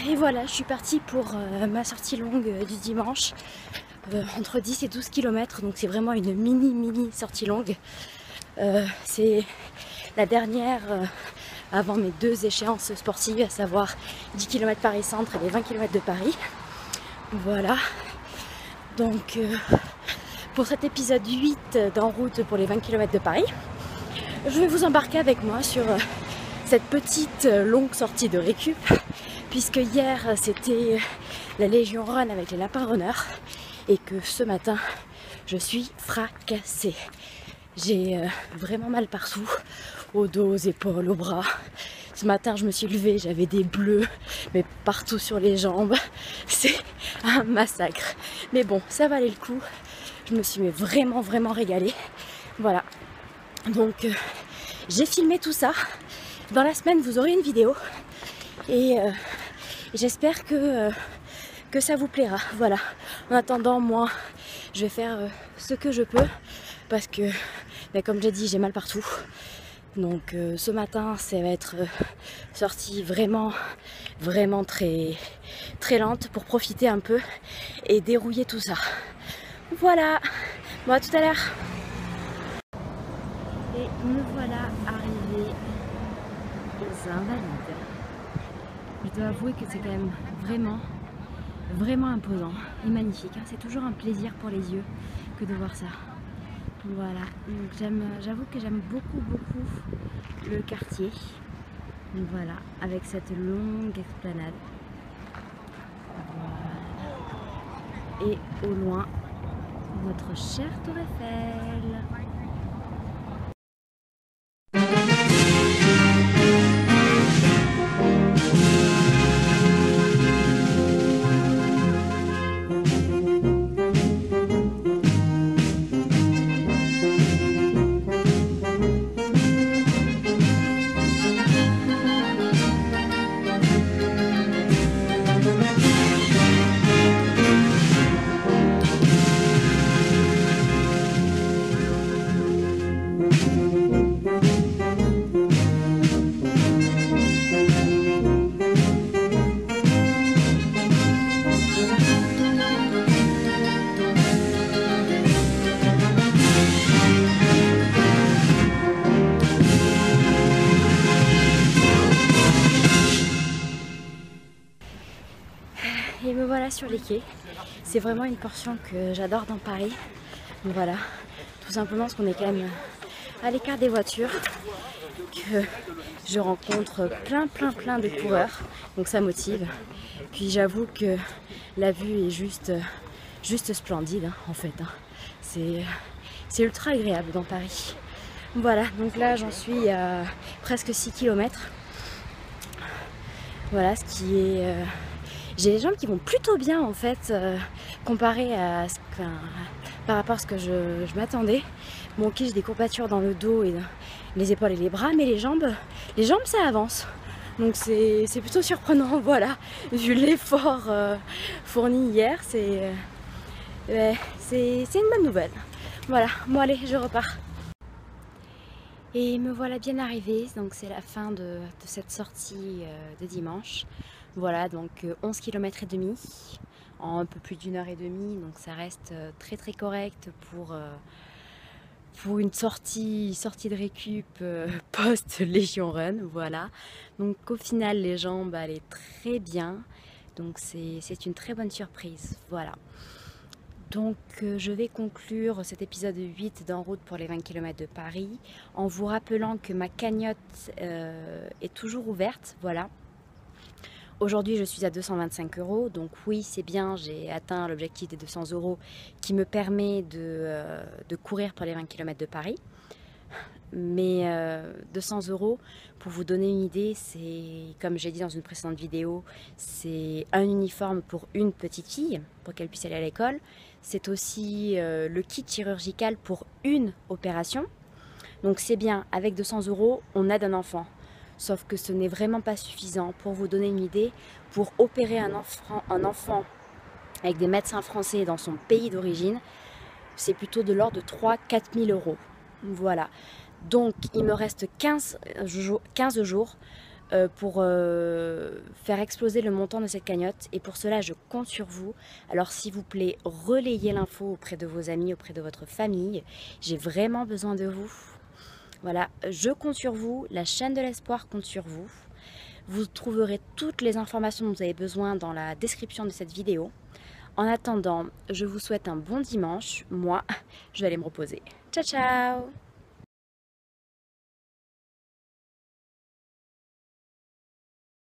Et voilà, je suis partie pour ma sortie longue du dimanche, entre 10 et 12 km, donc c'est vraiment une mini sortie longue. C'est la dernière avant mes deux échéances sportives, à savoir 10 km Paris-Centre et les 20 km de Paris. Voilà, donc pour cet épisode 8 d'En route pour les 20 km de Paris, je vais vous embarquer avec moi sur cette petite longue sortie de récup, puisque hier c'était la Légion Run avec les lapins runners et que ce matin je suis fracassée. J'ai vraiment mal partout, au dos, aux épaules, aux bras. Ce matin je me suis levée, j'avais des bleus, mais partout sur les jambes. C'est un massacre. Mais bon, ça valait le coup. Je me suis vraiment régalée. Voilà. Donc j'ai filmé tout ça. Dans la semaine vous aurez une vidéo. Et j'espère que ça vous plaira. Voilà. En attendant, moi, je vais faire ce que je peux. Parce que, comme j'ai dit, j'ai mal partout. Donc ce matin, ça va être sortie vraiment très lente pour profiter un peu et dérouiller tout ça. Voilà. Bon, à tout à l'heure. Et me voilà arrivée aux Invalides. Je dois avouer que c'est quand même vraiment imposant et magnifique. C'est toujours un plaisir pour les yeux que de voir ça. Voilà, donc j'avoue que j'aime beaucoup le quartier. Donc voilà, avec cette longue esplanade. Voilà. Et au loin, notre chère Tour Eiffel. Et me voilà sur les quais. C'est vraiment une portion que j'adore dans Paris. Donc voilà, tout simplement parce qu'on est quand même à l'écart des voitures, que je rencontre plein de coureurs, donc ça motive. Puis j'avoue que la vue est juste splendide en fait. C'est ultra agréable dans Paris. Voilà, donc là j'en suis à presque 6 km. Voilà, ce qui est... J'ai les jambes qui vont plutôt bien en fait, comparé à par rapport à ce que je m'attendais. Bon, ok, j'ai des courbatures dans le dos et les épaules et les bras, mais les jambes ça avance. Donc c'est plutôt surprenant, voilà. Vu l'effort fourni hier, c'est une bonne nouvelle. Voilà, bon allez, je repars. Et me voilà bien arrivée, donc c'est la fin de cette sortie de dimanche. Voilà, donc 11 km et demi en un peu plus d'une heure et demie, donc ça reste très correct pour une sortie de récup post-Légion Run, voilà. Donc au final les jambes allaient très bien, donc c'est une très bonne surprise, voilà. Donc je vais conclure cet épisode 8 d'En route pour les 20 km de Paris en vous rappelant que ma cagnotte est toujours ouverte, voilà. Aujourd'hui je suis à 225 €, donc oui c'est bien, j'ai atteint l'objectif des 200 € qui me permet de courir pour les 20 km de Paris. Mais 200 €, pour vous donner une idée, c'est, comme j'ai dit dans une précédente vidéo, c'est un uniforme pour une petite fille, pour qu'elle puisse aller à l'école. C'est aussi le kit chirurgical pour une opération. Donc c'est bien, avec 200 €, on aide un enfant. Sauf que ce n'est vraiment pas suffisant. Pour vous donner une idée, pour opérer un enfant avec des médecins français dans son pays d'origine, c'est plutôt de l'ordre de 3 000 à 4 000 €. Voilà. Donc il me reste 15 jours pour faire exploser le montant de cette cagnotte. Et pour cela, je compte sur vous. Alors s'il vous plaît, relayez l'info auprès de vos amis, auprès de votre famille. J'ai vraiment besoin de vous. Voilà, je compte sur vous. La chaîne de l'espoir compte sur vous. Vous trouverez toutes les informations dont vous avez besoin dans la description de cette vidéo. En attendant, je vous souhaite un bon dimanche. Moi, je vais aller me reposer. Ciao, ciao!